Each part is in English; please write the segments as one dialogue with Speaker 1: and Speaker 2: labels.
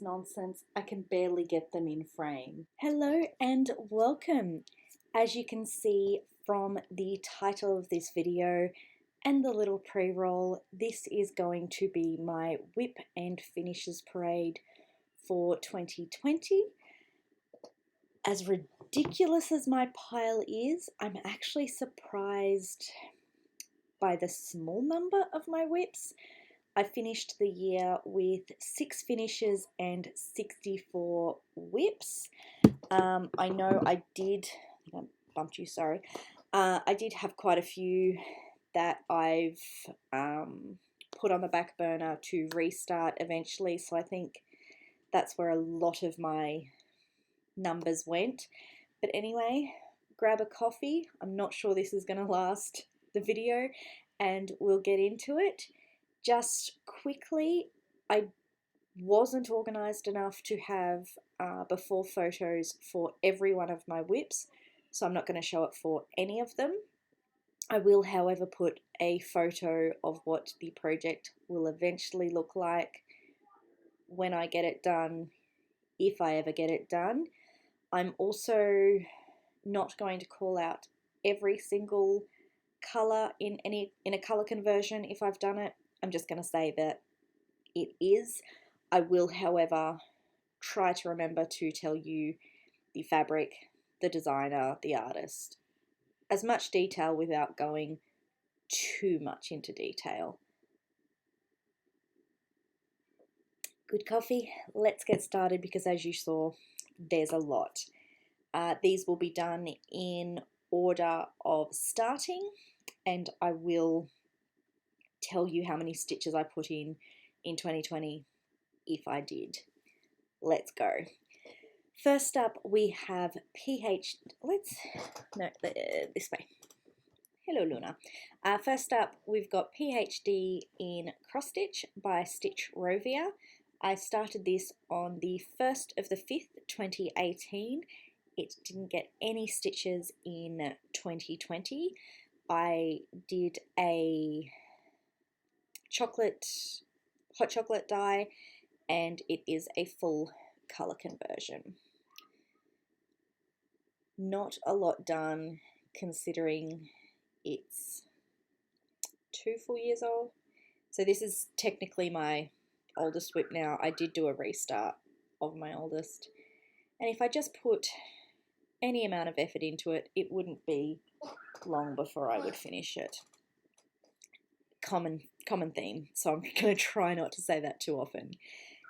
Speaker 1: this nonsense. I can barely get them in frame. Hello and welcome. As you can see from the title of this video and the little pre-roll, this is going to be my WIP and finishes parade for 2020. As ridiculous as my pile is, I'm actually surprised by the small number of my WIPs. I finished the year with 6 finishes and 64 WIPs. I know I think I bumped you, sorry. I did have quite a few that I've put on the back burner to restart eventually, so I think that's where a lot of my numbers went. But anyway, grab a coffee. I'm not sure this is going to last the video, and we'll get into it. Just quickly, I wasn't organised enough to have before photos for every one of my WIPs, so I'm not going to show it for any of them. I will, however, put a photo of what the project will eventually look like when I get it done, if I ever get it done. I'm also not going to call out every single colour in a colour conversion if I've done it. I'm just going to say that it is. I will, however, try to remember to tell you the fabric, the designer, the artist, as much detail without going too much into detail. Good coffee. Let's get started because, as you saw, there's a lot. These will be done in order of starting, and I will tell you how many stitches I put in 2020 if I did. Let's go. First up we have this way. Hello Luna. First up we've got PhD in cross stitch by Stitch Rovia. I started this on the 1st of the 5th 2018. It didn't get any stitches in 2020. I did a hot chocolate dye, and it is a full colour conversion. Not a lot done considering it's 2 full years old. So this is technically my oldest WIP now. I did do a restart of my oldest, and if I just put any amount of effort into it, it wouldn't be long before I would finish it. Common theme, so I'm going to try not to say that too often.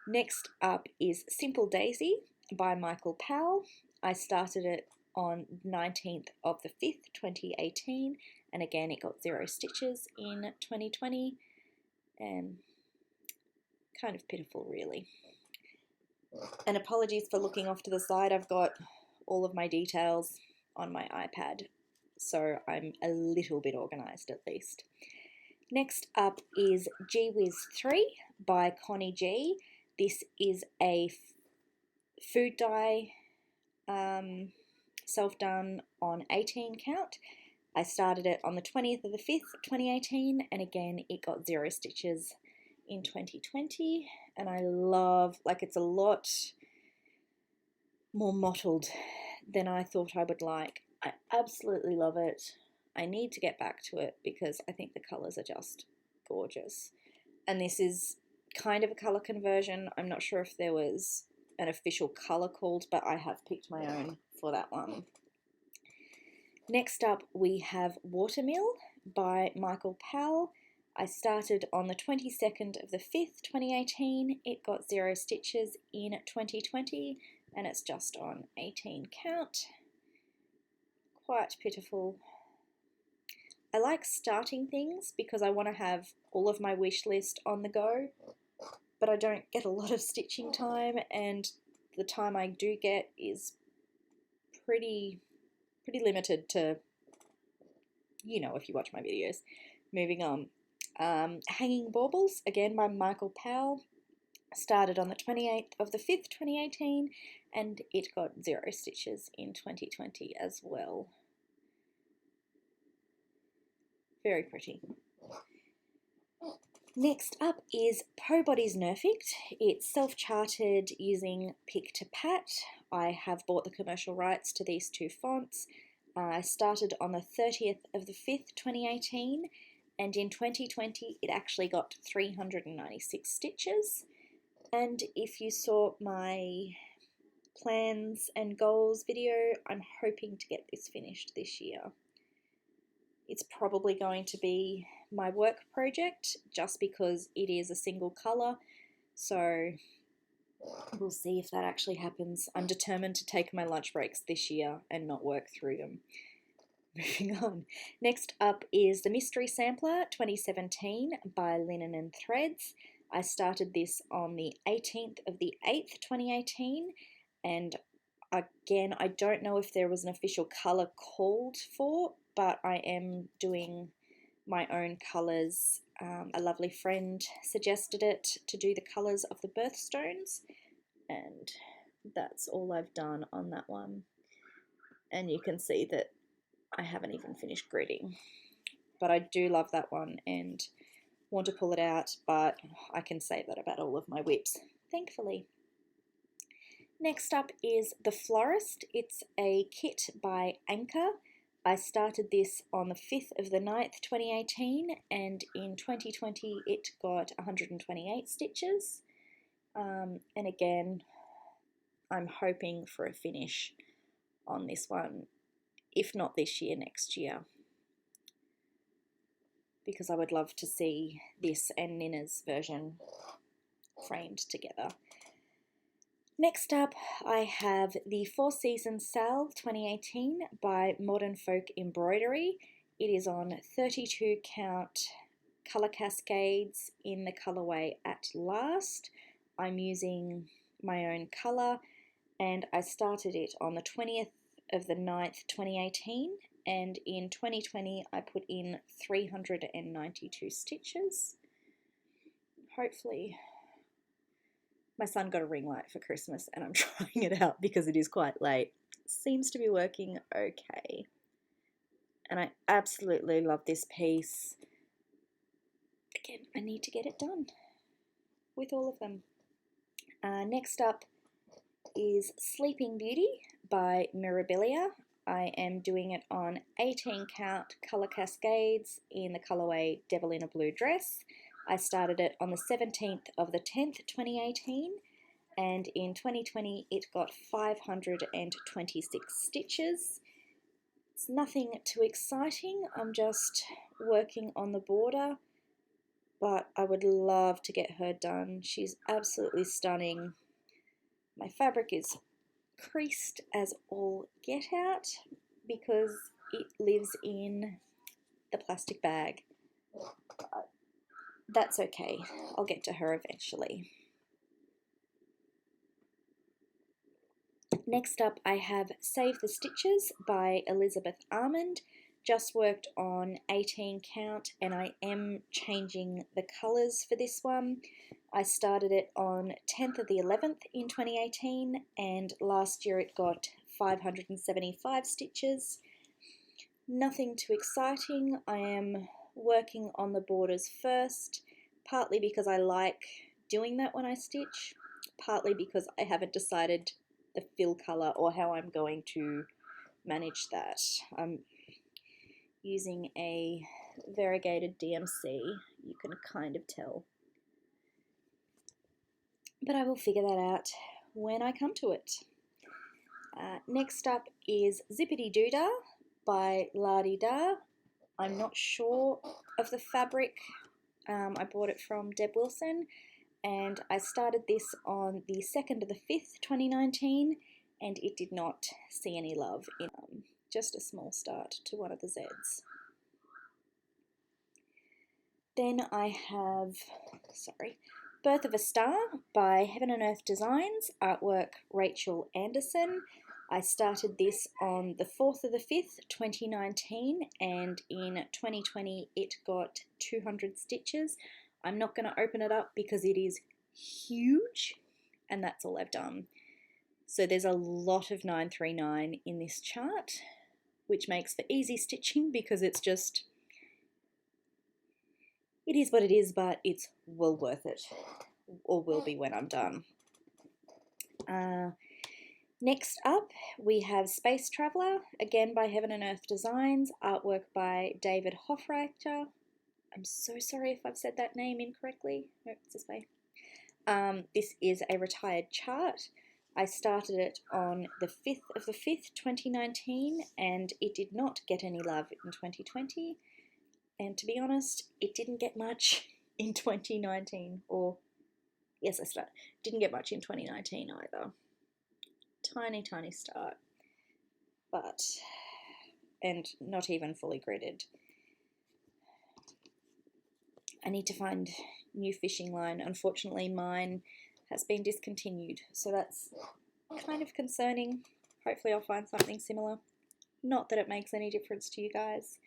Speaker 1: Next up is Simple Daisy by Michael Powell. I started it on 19th of the 5th 2018, and again it got 0 stitches in 2020, and kind of pitiful really. And apologies for looking off to the side, I've got all of my details on my iPad, so I'm a little bit organised at least. Next up is Gee Whiz 3 by Connie G. This is a food dye, self-done on 18 count. I started it on the 20th of the 5th, 2018, and again it got 0 stitches in 2020, and I love, like, it's a lot more mottled than I thought I would like. I absolutely love it. I need to get back to it because I think the colours are just gorgeous. And this is kind of a colour conversion. I'm not sure if there was an official colour called, but I have picked my own for that one. Next up we have Watermill by Michael Powell. I started on the 22nd of the 5th, 2018. It got 0 stitches in 2020, and it's just on 18 count. Quite pitiful. I like starting things because I want to have all of my wish list on the go, but I don't get a lot of stitching time, and the time I do get is pretty limited to, you know, if you watch my videos. Moving on. Hanging Baubles, again by Michael Powell. Started on the 28th of the 5th, 2018, and it got 0 stitches in 2020 as well. Very pretty. Next up is Po Body's Nerfict. It's self-charted using Pick to Pat. I have bought the commercial rights to these two fonts. I started on the 30th of the 5th, 2018, and in 2020 it actually got 396 stitches. And if you saw my plans and goals video, I'm hoping to get this finished this year. It's probably going to be my work project just because it is a single colour, so we'll see if that actually happens. I'm determined to take my lunch breaks this year and not work through them. Moving on. Next up is the Mystery Sampler 2017 by Linen and Threads. I started this on the 18th of the 8th, 2018, and again, I don't know if there was an official colour called for, but I am doing my own colours. A lovely friend suggested it to do the colours of the birthstones, and that's all I've done on that one. And you can see that I haven't even finished gridding, but I do love that one and want to pull it out, but I can say that about all of my WIPs, thankfully. Next up is the Florist. It's a kit by Anchor. I started this on the 5th of the 9th, 2018, and in 2020 it got 128 stitches. And again, I'm hoping for a finish on this one, if not this year, next year, because I would love to see this and Nina's version framed together. Next up, I have the Four Seasons Sal 2018 by Modern Folk Embroidery. It is on 32 count colour cascades in the colourway At Last. I'm using my own colour, and I started it on the 20th of the 9th, 2018, and in 2020 I put in 392 stitches. Hopefully. My son got a ring light for Christmas and I'm trying it out because it is quite late. Seems to be working okay. And I absolutely love this piece. Again, I need to get it done with all of them. Next up is Sleeping Beauty by Mirabilia. I am doing it on 18 count colour cascades in the colourway Devil in a Blue Dress. I started it on the 17th of the 10th, 2018, and in 2020 it got 526 stitches. It's nothing too exciting, I'm just working on the border, but I would love to get her done. She's absolutely stunning. My fabric is creased as all get out because it lives in the plastic bag. But that's okay, I'll get to her eventually. Next up I have Save the Stitches by Elizabeth Armand. Just worked on 18 count and I am changing the colours for this one. I started it on 10th of the 11th in 2018 and last year it got 575 stitches. Nothing too exciting. I am working on the borders first, partly because I like doing that when I stitch, partly because I haven't decided the fill colour or how I'm going to manage that. I'm using a variegated DMC, you can kind of tell. But I will figure that out when I come to it. Next up is Zippity Doodah by La Di Da. I'm not sure of the fabric. I bought it from Deb Wilson and I started this on the 2nd of the 5th, 2019, and it did not see any love in just a small start to one of the Zs. Then I have, Birth of a Star by Heaven and Earth Designs, artwork Rachel Anderson. I started this on the 4th of the 5th, 2019, and in 2020 it got 200 stitches. I'm not going to open it up because it is huge, and that's all I've done. So there's a lot of 939 in this chart, which makes for easy stitching because it's it is what it is, but it's well worth it, or will be when I'm done. Next up, we have Space Traveller, again by Heaven and Earth Designs, artwork by David Hofreiter. I'm so sorry if I've said that name incorrectly. No, it's this way. This is a retired chart. I started it on the 5th of the 5th, 2019, and it did not get any love in 2020. And to be honest, it didn't get much in 2019, or yes, didn't get much in 2019 either. Tiny start, but, and not even fully gridded. I need to find new fishing line. Unfortunately, mine has been discontinued, so that's kind of concerning. Hopefully I'll find something similar. Not that it makes any difference to you guys.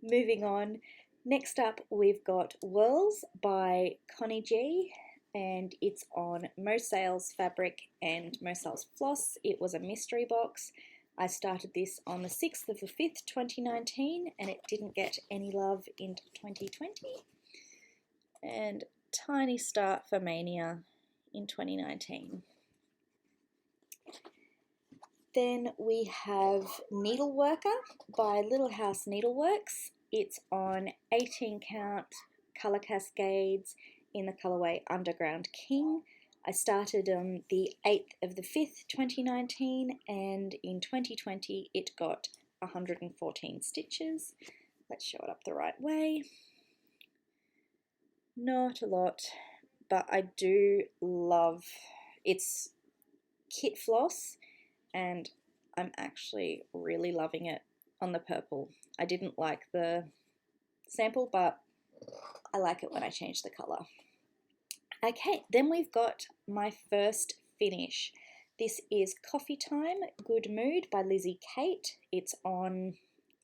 Speaker 1: Moving on. Next up, we've got Whirls by Connie G, and it's on Mo Sales Fabric and Mo Sales Floss. It was a mystery box. I started this on the 6th of the 5th, 2019, and it didn't get any love in 2020. And tiny start for Mania in 2019. Then we have Needleworker by Little House Needleworks. It's on 18 count colour cascades in the colourway Underground King. I started on the 8th of the 5th, 2019, and in 2020 it got 114 stitches. Let's show it up the right way. Not a lot, but I do love its kit floss, and I'm actually really loving it on the purple. I didn't like the sample, but I like it when I change the colour. Okay, then we've got my first finish. This is Coffee Time Good Mood by Lizzie Kate. It's on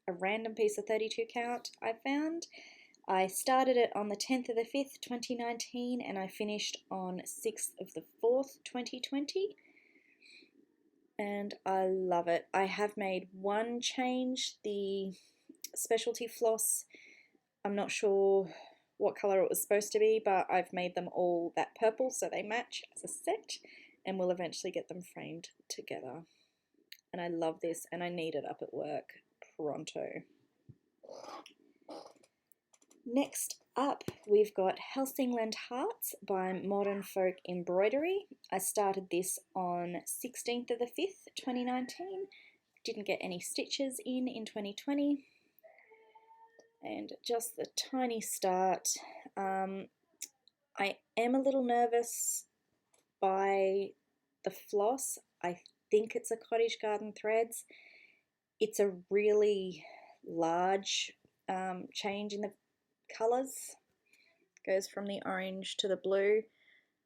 Speaker 1: a random piece of 32 count I found. I started it on the 10th of the 5th, 2019, and I finished on 6th of the 4th, 2020. And I love it. I have made one change, the specialty floss. I'm not sure what colour it was supposed to be, but I've made them all that purple so they match as a set, and we'll eventually get them framed together. And I love this, and I need it up at work pronto. Next up, we've got Helsingland Hearts by Modern Folk Embroidery. I started this on 16th of the 5th, 2019. Didn't get any stitches in 2020. And just the tiny start. I am a little nervous by the floss. I think it's a Cottage Garden Threads. It's a really large change in the colours. Goes from the orange to the blue,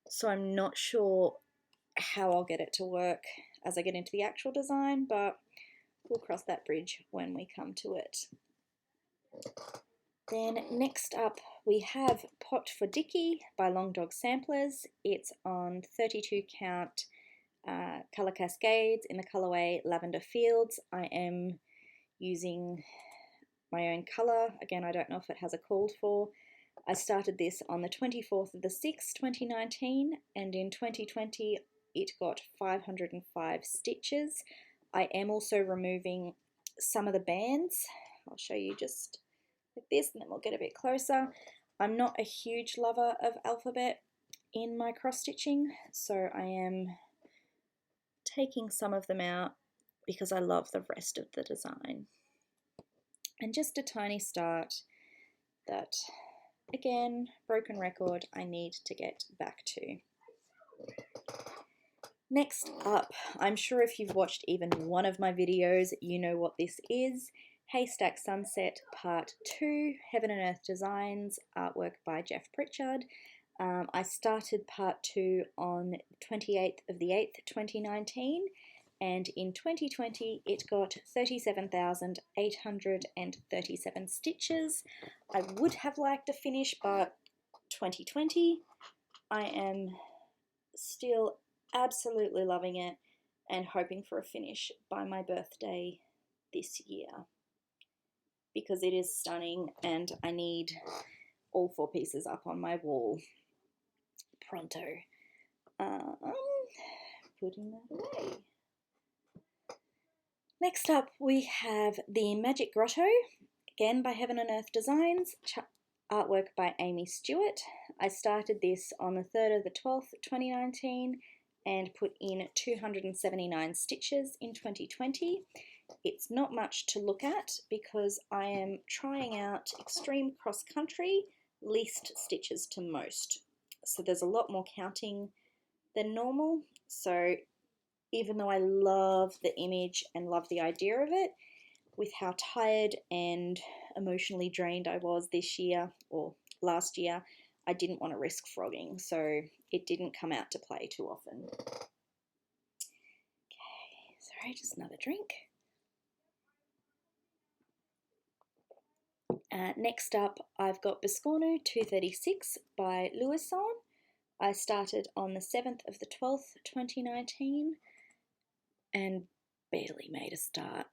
Speaker 1: so I'm not sure how I'll get it to work as I get into the actual design, but we'll cross that bridge when we come to it. Then next up we have Pot for Dicky by Long Dog Samplers. It's on 32 count colour cascades in the colourway Lavender Fields. I am using my own colour. Again, I don't know if it has a called for. I started this on the 24th of the 6th, 2019, and in 2020 it got 505 stitches. I am also removing some of the bands. I'll show you just like this, and then we'll get a bit closer. I'm not a huge lover of alphabet in my cross stitching, so I am taking some of them out because I love the rest of the design. And just a tiny start that, again, broken record, I need to get back to. Next up, I'm sure if you've watched even one of my videos, you know what this is. Haystack Sunset Part 2, Heaven and Earth Designs, artwork by Jeff Pritchard. I started Part 2 on 28th of the 8th, 2019, and in 2020 it got 37,837 stitches. I would have liked a finish, but 2020, I am still absolutely loving it and hoping for a finish by my birthday this year, because it is stunning and I need all 4 pieces up on my wall pronto. Putting that away. Next up we have the Magic Grotto, again by Heaven and Earth Designs, artwork by Amy Stewart. I started this on the 3rd of the 12th, 2019 and put in 279 stitches in 2020. It's not much to look at because I am trying out extreme cross country, least stitches to most. So there's a lot more counting than normal. So even though I love the image and love the idea of it, with how tired and emotionally drained I was this year or last year, I didn't want to risk frogging, so it didn't come out to play too often. Okay, sorry, just another drink. Next up, I've got Biscornu 236 by Louison. I started on the 7th of the 12th, 2019 and barely made a start.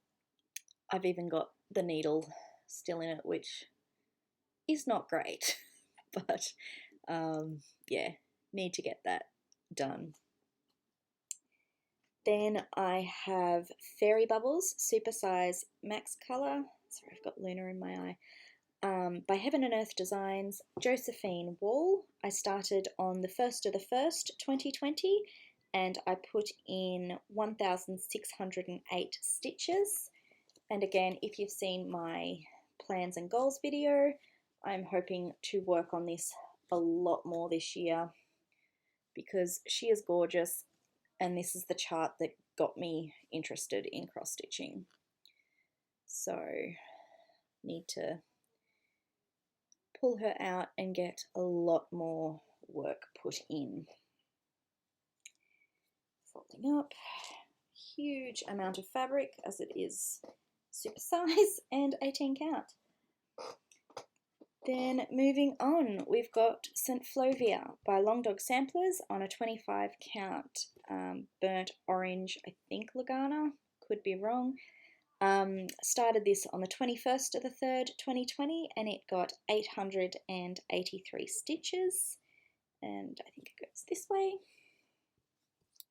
Speaker 1: I've even got the needle still in it, which is not great, but yeah, need to get that done. Then I have Fairy Bubbles Supersize Max Color. Sorry, I've got Luna in my eye. By Heaven and Earth Designs, Josephine Wall. I started on the 1st of the 1st, 2020, and I put in 1,608 stitches. And again, if you've seen my plans and goals video, I'm hoping to work on this a lot more this year because she is gorgeous, and this is the chart that got me interested in cross stitching. So need to pull her out and get a lot more work put in. Folding up, huge amount of fabric as it is super size and 18 count. Then moving on, we've got Synthlovia by Long Dog Samplers on a 25 count burnt orange, I think Lagana, could be wrong. Started this on the 21st of the 3rd, 2020, and it got 883 stitches, and I think it goes this way.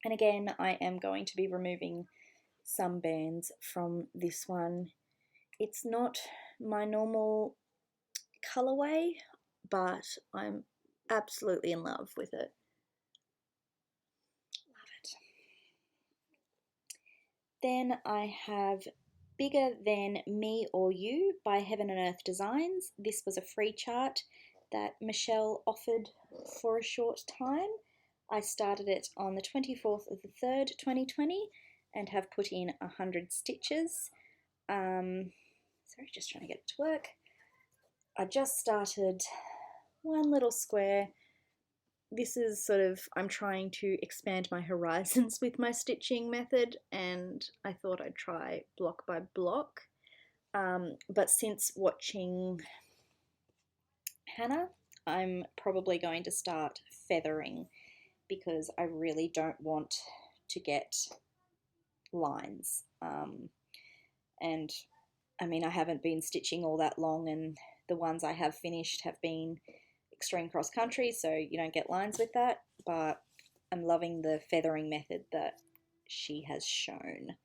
Speaker 1: And again, I am going to be removing some bands from this one. It's not my normal colorway, but I'm absolutely in love with it. Love it. Then I have Bigger Than Me or You by Heaven and Earth Designs. This was a free chart that Michelle offered for a short time. I started it on the 24th of the 3rd, 2020 and have put in 100 stitches. Sorry, just trying to get it to work. I just started one little square. This is sort of, I'm trying to expand my horizons with my stitching method, and I thought I'd try block by block. But since watching Hannah, I'm probably going to start feathering because I really don't want to get lines. And I mean, I haven't been stitching all that long, and the ones I have finished have been extreme cross country, so you don't get lines with that, but I'm loving the feathering method that she has shown.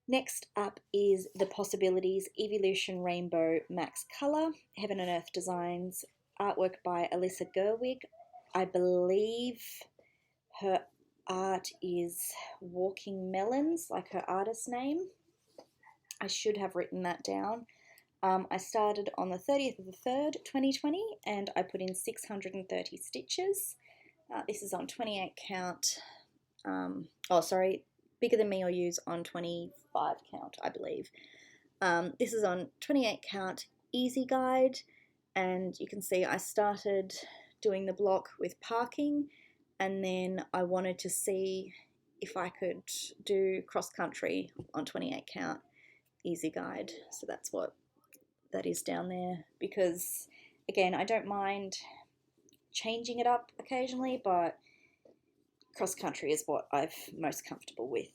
Speaker 1: Next up is the Possibilities Evolution Rainbow Max Color, Heaven and Earth Designs, artwork by Alyssa Gerwig. I believe her art is Walking Melons, like her artist name. I should have written that down. I started on the 30th of the 3rd, 2020, and I put in 630 stitches. This is on 28 count. Bigger Than Me or You's on 25 count, I believe. This is on 28 count easy guide, and you can see I started doing the block with parking, and then I wanted to see if I could do cross country on 28 count easy guide. So that's what that is down there, because again, I don't mind changing it up occasionally, but cross country is what I'm most comfortable with.